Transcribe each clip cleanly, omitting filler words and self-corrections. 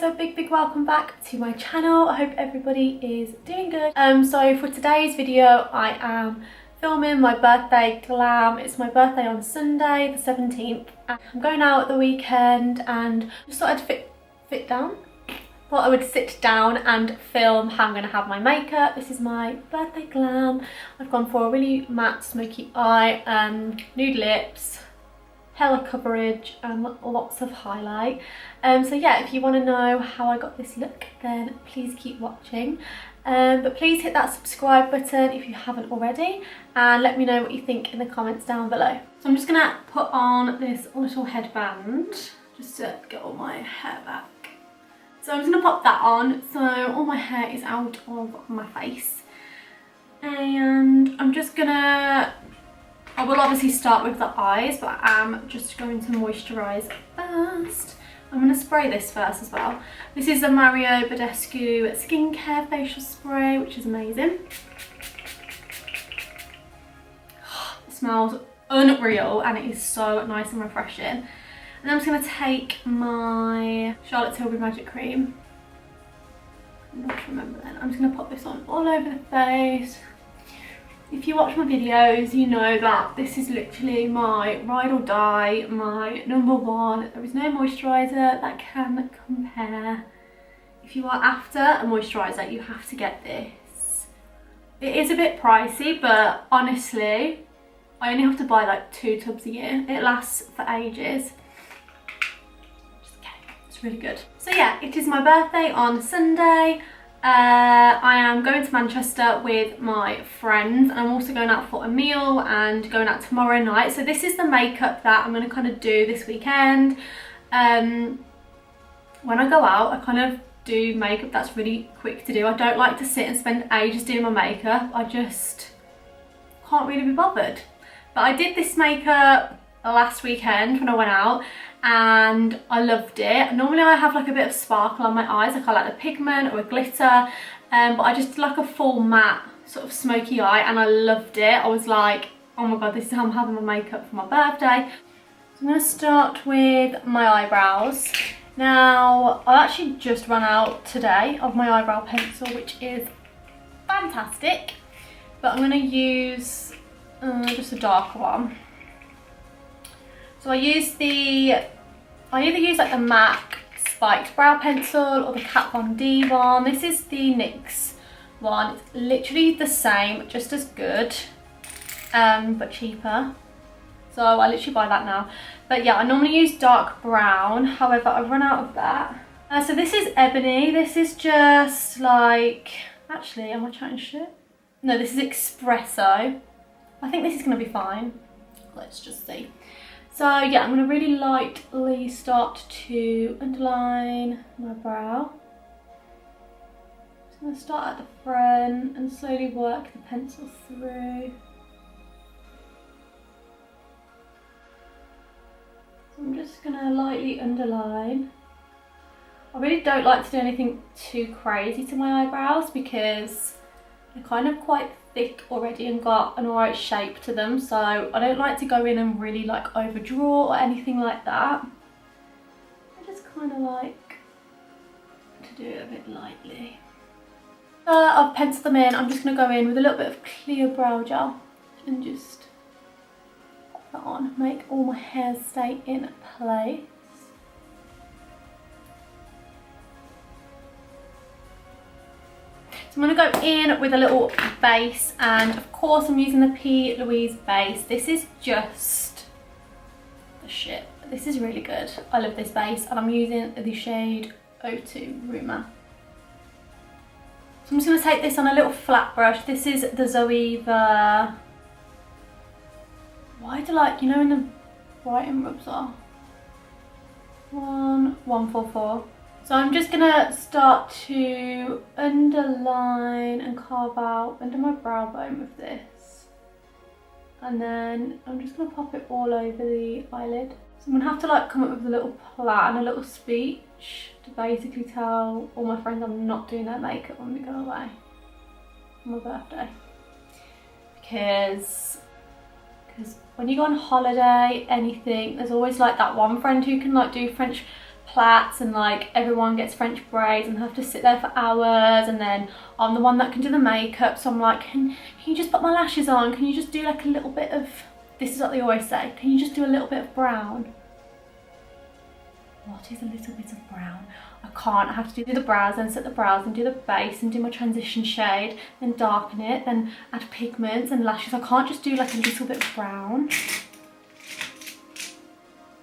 so big welcome back to my channel. I hope everybody is doing good. So for today's video I am filming my birthday glam. It's my birthday on Sunday the 17th. I'm going out at the weekend and just thought I'd fit down. Thought I would sit down and film how I'm going to have my makeup. This is my birthday glam. I've gone for a really matte smoky eye, nude lips, hella coverage and lots of highlight. So yeah, if you want to know how I got this look, then please keep watching. But please hit that subscribe button if you haven't already, and let me know what you think in the comments down below. So I'm just gonna put on this little headband just to get all my hair back. So I'm just gonna pop that on so all my hair is out of my face. And I'm just gonna, I will obviously start with the eyes, but I am just going to moisturise first. I'm going to spray this first as well. This is the Mario Badescu skincare facial spray, which is amazing. It smells unreal and it is so nice and refreshing. And then I'm just going to take my Charlotte Tilbury Magic Cream. I'm not remember then. I'm just going to pop this on all over the face. If you watch my videos, you know that this is literally my ride or die, my number one. There is no moisturiser that can compare. If you are after a moisturiser, you have to get this. It is a bit pricey, but honestly, I only have to buy like 2 tubs a year. It lasts for ages. Just get it. It's really good. So yeah, it is my birthday on Sunday. I am going to Manchester with my friends, and I'm also going out for a meal and going out tomorrow night. So this is the makeup that I'm going to kind of do this weekend. When I go out, I kind of do makeup that's really quick to do. I don't like to sit and spend ages doing my makeup. I just can't really be bothered. But I did this makeup last weekend when I went out and I loved it. Normally I have like a bit of sparkle on my eyes, like I like the pigment or a glitter, but I just did like a full matte sort of smoky eye and I loved it. I was like, oh my god, this is how I'm having my makeup for my birthday. So I'm going to start with my eyebrows. Now I actually just ran out today of my eyebrow pencil, which is fantastic, but I'm going to use just a darker one. So I either use like the MAC spiked brow pencil or the Kat Von D one. This is the NYX one. It's literally the same, just as good, but cheaper. So I literally buy that now. But yeah, I normally use dark brown. However, I've run out of that. So this is Ebony. This is just like, actually, am I chatting shit? No, this is Espresso. I think this is going to be fine. Let's just see. So yeah, I'm going to really lightly start to underline my brow. So I'm going to start at the front and slowly work the pencil through. So I'm just going to lightly underline. I really don't like to do anything too crazy to my eyebrows because they're kind of quite thick already and got an alright shape to them, so I don't like to go in and really like overdraw or anything like that. I just kind of like to do it a bit lightly. I've penciled them in. I'm just going to go in with a little bit of clear brow gel and just pop that on, make all my hairs stay in place. So I'm going to go in with a little base, and of course I'm using the P. Louise base. This is just the shit. This is really good. I love this base, and I'm using the shade 02 Rumour. So I'm just going to take this on a little flat brush. This is the Zoeva. Why do like, you know when the brighten rubs are? 144. So I'm just going to start to underline and carve out under my brow bone with this. And then I'm just going to pop it all over the eyelid. So I'm going to have to like come up with a little plan, a little speech to basically tell all my friends I'm not doing their makeup when we go away for my birthday. Because when you go on holiday, anything, there's always like that one friend who can like do French plaits and like everyone gets French braids and have to sit there for hours, and then I'm the one that can do the makeup, so I'm like, can you just put my lashes on? Can you just do like a little bit of, this is what they always say, can you just do a little bit of brown? What is a little bit of brown? I can't. I have to do the brows, then set the brows and do the base and do my transition shade, then darken it, then add pigments and lashes. I can't just do like a little bit of brown.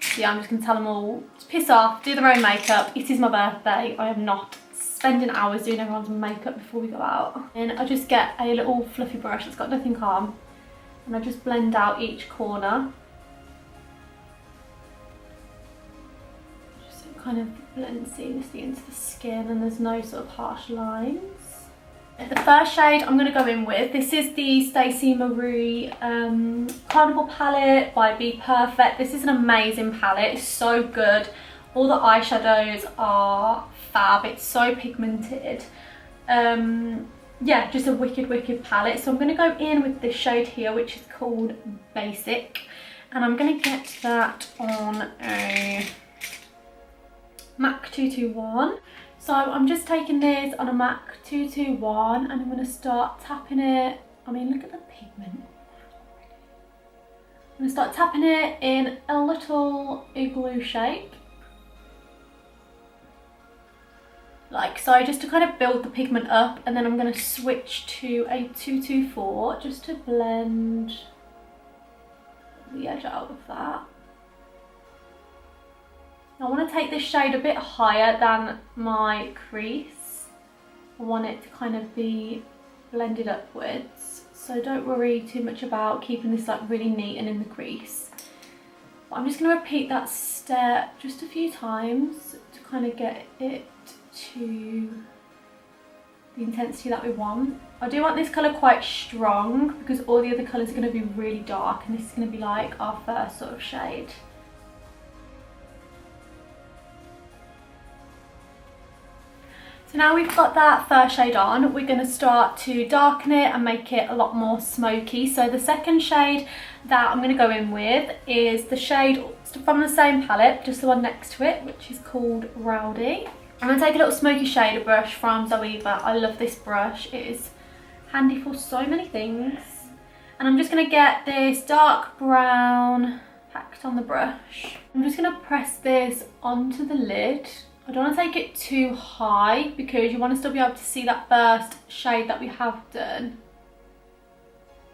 So yeah, I'm just going to tell them all to piss off, do their own makeup. It is my birthday. I am not spending hours doing everyone's makeup before we go out. And I just get a little fluffy brush that's got nothing on, and I just blend out each corner. Just so it kind of blends seamlessly into the skin and there's no sort of harsh lines. The first shade I'm going to go in with, this is the Stacey Marie Carnival palette by Be Perfect. This is an amazing palette, it's so good. All the eyeshadows are fab, it's so pigmented. Yeah, just a wicked palette. So I'm going to go in with this shade here, which is called Basic, and I'm going to get that on a MAC 221. So I'm just taking this on a MAC 221 and I'm going to start tapping it. I mean, look at the pigment. I'm going to start tapping it in a little igloo shape. Like so, just to kind of build the pigment up, and then I'm going to switch to a 224 just to blend the edge out of that. I want to take this shade a bit higher than my crease. I want it to kind of be blended upwards. So don't worry too much about keeping this like really neat and in the crease. But I'm just going to repeat that step just a few times to kind of get it to the intensity that we want. I do want this colour quite strong because all the other colours are going to be really dark, and this is going to be like our first sort of shade. So now we've got that first shade on, we're going to start to darken it and make it a lot more smoky. So the second shade that I'm going to go in with is the shade from the same palette, just the one next to it, which is called Rowdy. I'm going to take a little smoky shader brush from Zoeva. I love this brush, it is handy for so many things. And I'm just going to get this dark brown packed on the brush. I'm just going to press this onto the lid. I don't want to take it too high because you want to still be able to see that first shade that we have done.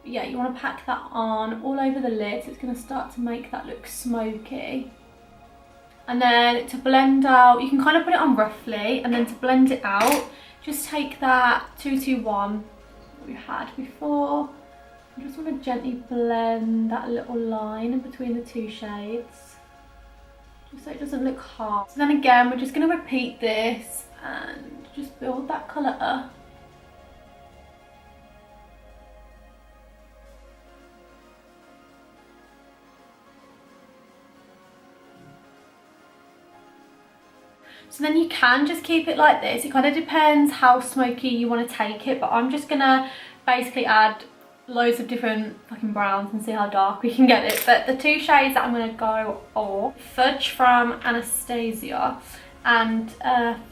But yeah, you want to pack that on all over the lid, so it's going to start to make that look smoky. And then to blend out, you can kind of put it on roughly, and then to blend it out, just take that 221 that we had before. I just want to gently blend that little line between the two shades, just so it doesn't look hard. So then again, we're just going to repeat this and just build that colour up. So then you can just keep it like this. It kind of depends how smoky you want to take it, but I'm just going to basically add loads of different fucking browns and see how dark we can get it. But the two shades that I'm going to go are Fudge from Anastasia and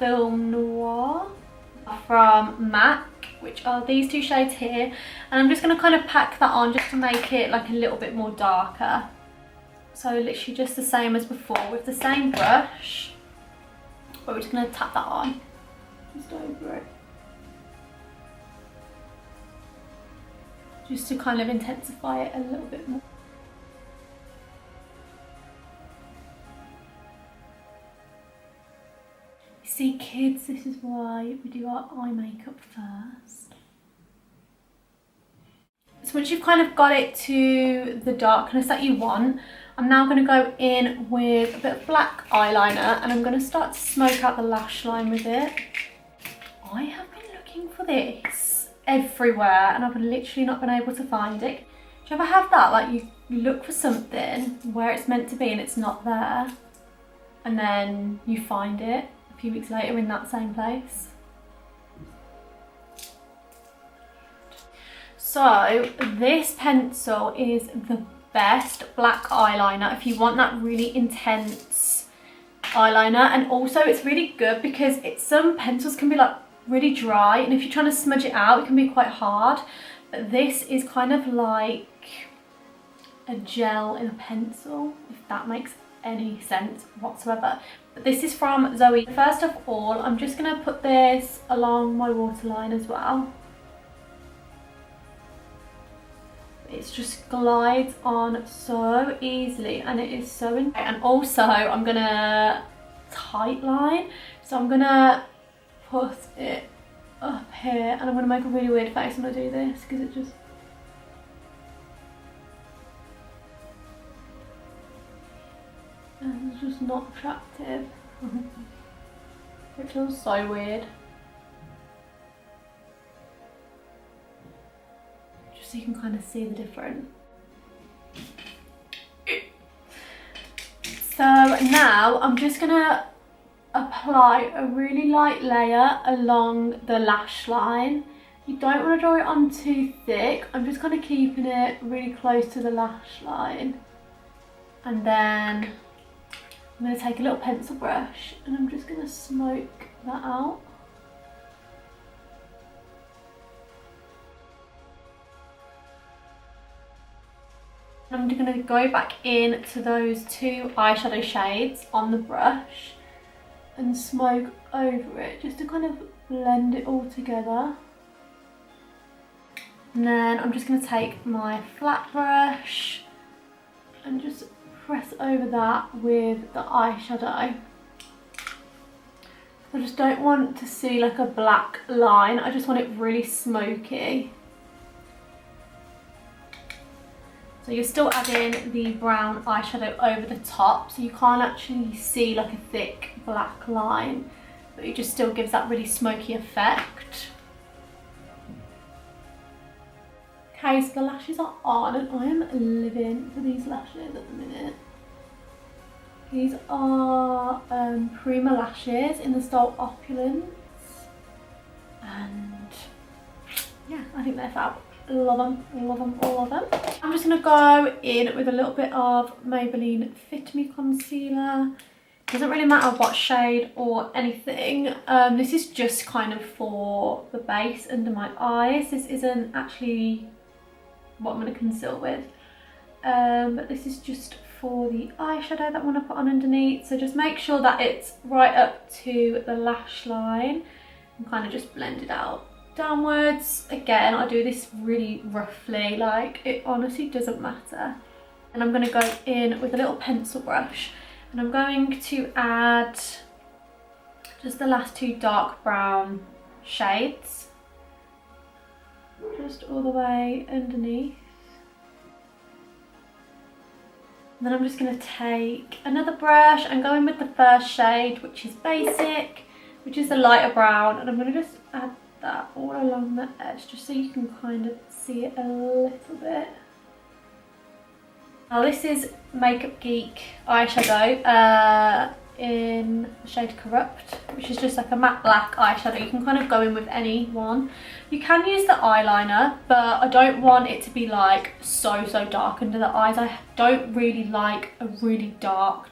Film Noir from MAC, which are these two shades here. And I'm just going to kind of pack that on just to make it like a little bit more darker. So literally just the same as before with the same brush, but we're just going to tap that on just over it, just to kind of intensify it a little bit more. You see, kids, this is why we do our eye makeup first. So once you've kind of got it to the darkness that you want, I'm now going to go in with a bit of black eyeliner, and I'm going to start to smoke out the lash line with it. I have been looking for this everywhere and I've literally not been able to find it. Do you ever have that? Like you look for something where it's meant to be and it's not there, and then you find it a few weeks later in that same place? So this pencil is the best black eyeliner if you want that really intense eyeliner, and also it's really good because some pencils can be like really dry, and if you're trying to smudge it out it can be quite hard, but this is kind of like a gel in a pencil, if that makes any sense whatsoever. But this is from Zoe. First of all, I'm just going to put this along my waterline as well. It just glides on so easily, and it is so and also I'm going to tight line, so I'm going to put it up here, and I'm going to make a really weird face when I do this because it just... and it's just not attractive. It feels so weird. Just so you can kind of see the difference. So now I'm just gonna apply a really light layer along the lash line. You don't want to draw it on too thick. I'm just kind of keeping it really close to the lash line. And then I'm going to take a little pencil brush and I'm just going to smoke that out. I'm going to go back in to those two eyeshadow shades on the brush and smoke over it just to kind of blend it all together. And then I'm just going to take my flat brush and just press over that with the eyeshadow. I just don't want to see like a black line, I just want it really smoky. So you're still adding the brown eyeshadow over the top, so you can't actually see like a thick black line, but it just still gives that really smoky effect. Okay, so the lashes are on, and I am living for these lashes at the minute. These are Prima lashes in the style Opulence, and yeah, I think they're fab. Love them, love them, love them. I'm just going to go in with a little bit of Maybelline Fit Me concealer. Doesn't really matter what shade or anything. This is just kind of for the base under my eyes. This isn't actually what I'm going to conceal with. But this is just for the eyeshadow that I want to put on underneath. So just make sure that it's right up to the lash line and kind of just blend it out downwards. Again, I do this really roughly, like it honestly doesn't matter. And I'm going to go in with a little pencil brush and I'm going to add just the last two dark brown shades just all the way underneath. And then I'm just going to take another brush and go in with the first shade, which is Basic, which is the lighter brown, and I'm going to just add that all along the edge just so you can kind of see it a little bit. Now this is Makeup Geek eyeshadow in the shade Corrupt, which is just like a matte black eyeshadow. You can kind of go in with any one. You can use the eyeliner, but I don't want it to be like so dark under the eyes. I don't really like a really dark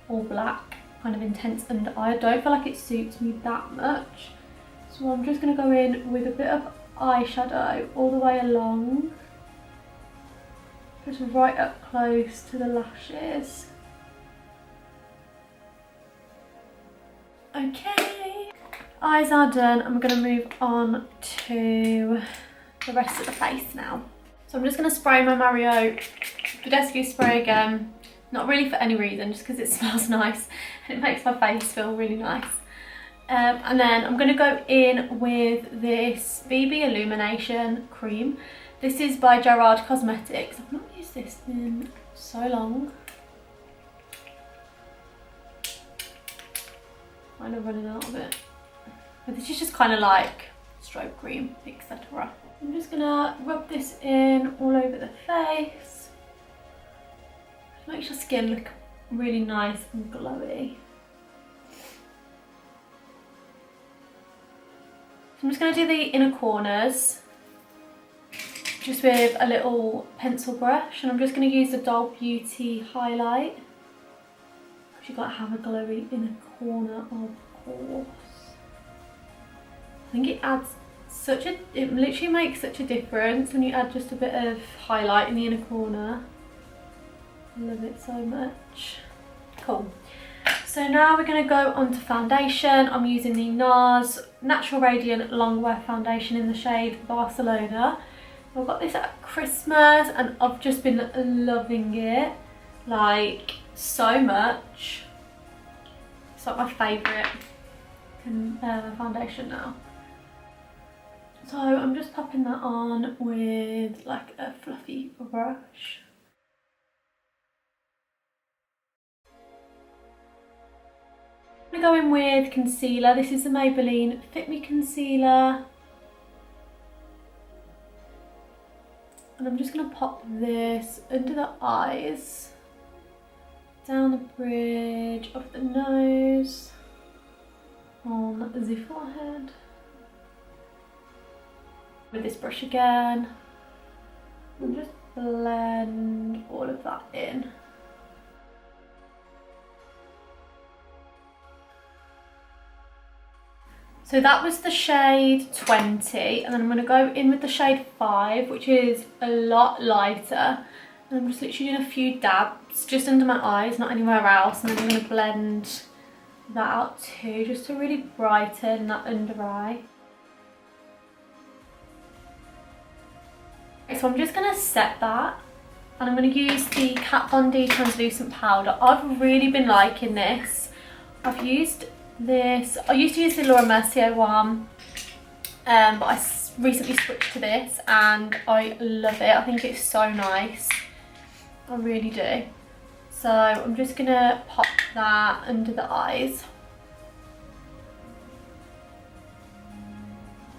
or black kind of intense under eye. I don't feel like it suits me that much. So I'm just going to go in with a bit of eyeshadow all the way along, just right up close to the lashes. Okay, eyes are done. I'm going to move on to the rest of the face now. So I'm just going to spray my Mario Badescu spray again. Not really for any reason, just because it smells nice and it makes my face feel really nice. And then I'm going to go in with this BB Illumination cream. This is by Gerard Cosmetics. I've not used this in so long. Kind of running out of it. But this is just kind of like strobe cream, etc. I'm just going to rub this in all over the face. Just makes your skin look really nice and glowy. So I'm just going to do the inner corners just with a little pencil brush, and I'm just going to use the Doll Beauty highlight. You got to have a glowy inner corner, of course. I think it adds it literally makes such a difference when you add just a bit of highlight in the inner corner. I love it so much. Cool. So now we're going to go on to foundation. I'm using the NARS Natural Radiant Longwear Foundation in the shade Barcelona. I got this at Christmas and I've just been loving it, like, so much. It's like my favourite foundation now. So I'm just popping that on with like a fluffy brush. I'm going to go in with concealer. This is the Maybelline Fit Me Concealer. And I'm just going to pop this under the eyes, down the bridge of the nose, on the forehead. With this brush again, and just blend all of that in. So that was the shade 20, and then I'm going to go in with the shade 5, which is a lot lighter. And I'm just literally doing a few dabs just under my eyes, not anywhere else, and then I'm going to blend that out too, just to really brighten that under eye. So I'm just going to set that, and I'm going to use the Kat Von D translucent powder. I've really been liking this. I've used this, I used to use the Laura Mercier one, but I recently switched to this and I love it. I think it's so nice, I really do. So I'm just going to pop that under the eyes,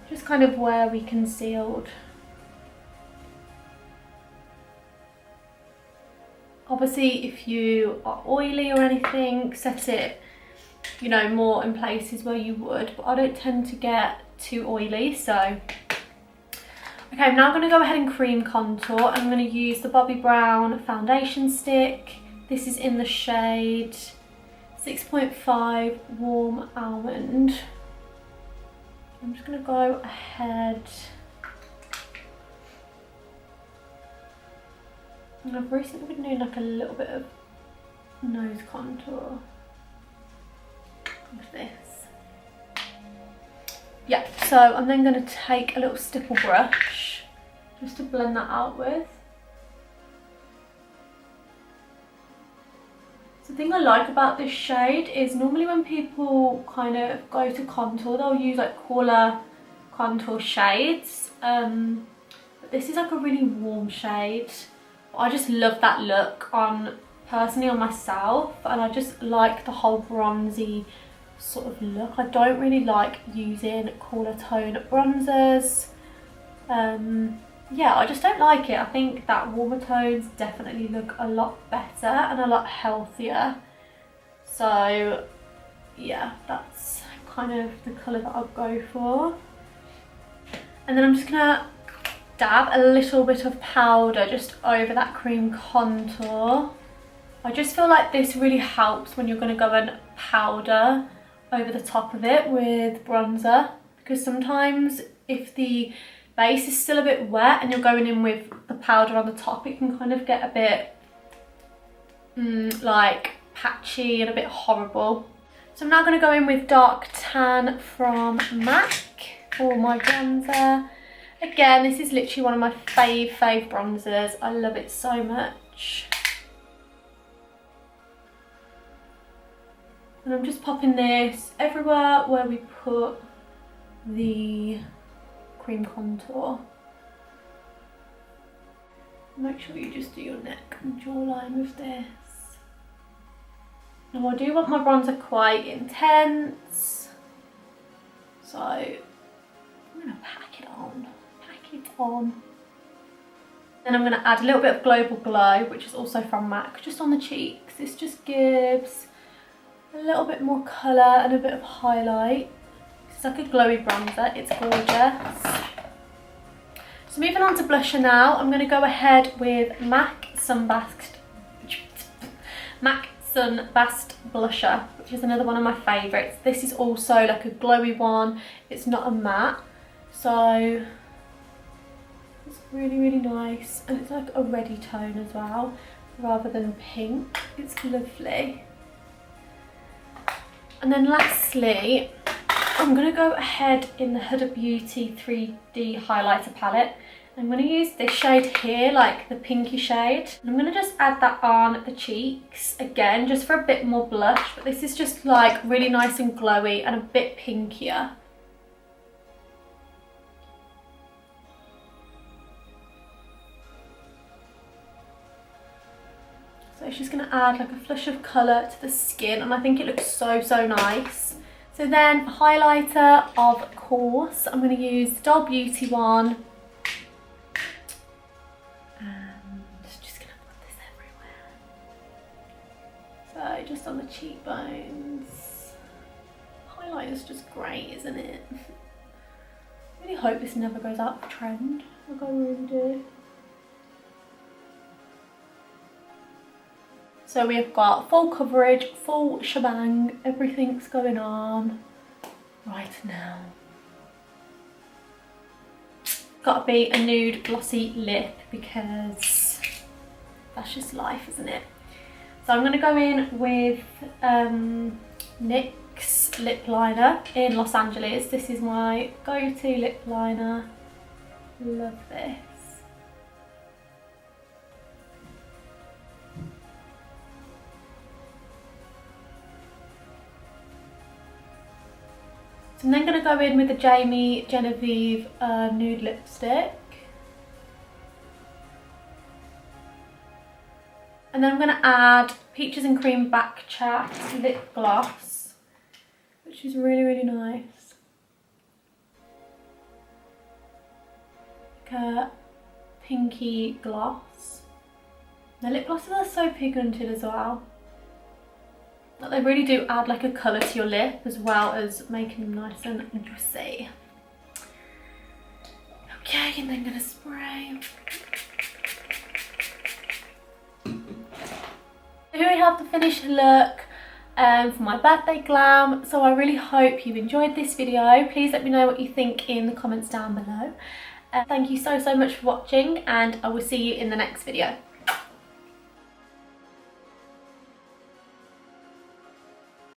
just kind of where we concealed. Obviously if you are oily or anything, set it, you know, more in places where you would, but I don't tend to get too oily. So okay, I'm now going to go ahead and cream contour. I'm going to use the Bobbi Brown foundation stick. This is in the shade 6.5 Warm Almond. I'm just going to go ahead, and I've recently been doing like a little bit of nose contour with this. Yeah, so I'm then going to take a little stipple brush just to blend that out with. So the thing I like about this shade is normally when people kind of go to contour, they'll use like cooler contour shades, but this is like a really warm shade. I just love that look personally on myself, and I just like the whole bronzy sort of look. I don't really like using cooler tone bronzers. Yeah, I just don't like it. I think that warmer tones definitely look a lot better and a lot healthier. So yeah, that's kind of the colour that I'll go for. And then I'm just gonna dab a little bit of powder just over that cream contour. I just feel like this really helps when you're going to go and powder over the top of it with bronzer, because sometimes if the base is still a bit wet and you're going in with the powder on the top, it can kind of get a bit like patchy and a bit horrible. So I'm now going to go in with Dark Tan from MAC for my bronzer. Again, this is literally one of my fave bronzers. I love it so much. And I'm just popping this everywhere where we put the cream contour. Make sure you just do your neck and jawline with this. Now I do want my bronzer quite intense, so I'm going to pack it on. Then I'm going to add a little bit of Global Glow, which is also from MAC, just on the cheeks. This just gives a little bit more colour and a bit of highlight. It's like a glowy bronzer, it's gorgeous. So moving on to blusher now, I'm going to go ahead with MAC Sunbasked Sun Bast Blusher, which is another one of my favourites. This is also like a glowy one. It's not a matte, so it's really, really nice. And it's like a reddy tone as well, rather than pink. It's lovely. And then lastly, I'm going to go ahead in the Huda Beauty 3D highlighter palette. I'm going to use this shade here, like the pinky shade. And I'm going to just add that on the cheeks again, just for a bit more blush. But this is just like really nice and glowy and a bit pinkier. So it's just going to add like a flush of colour to the skin, and I think it looks so, so nice. So then for highlighter, of course, I'm going to use the Doll Beauty one. And just going to put this everywhere. So just on the cheekbones. Highlighter's just great, isn't it? I really hope this never goes out of trend. Like I really do. So we've got full coverage, full shebang, everything's going on right now. Got to be a nude glossy lip because that's just life, isn't it? So I'm going to go in with NYX lip liner in Los Angeles. This is my go-to lip liner. Love this. So I'm then going to go in with the Jamie Genevieve nude lipstick. And then I'm going to add Peaches and Cream Back Chat lip gloss, which is really, really nice. Like a pinky gloss. The lip glosses are so pigmented as well. They really do add like a colour to your lip as well as making them nice and dressy. Okay, and then I'm going to spray. Here we have the finished look for my birthday glam. So I really hope you enjoyed this video. Please let me know what you think in the comments down below. Thank you so, so much for watching, and I will see you in the next video.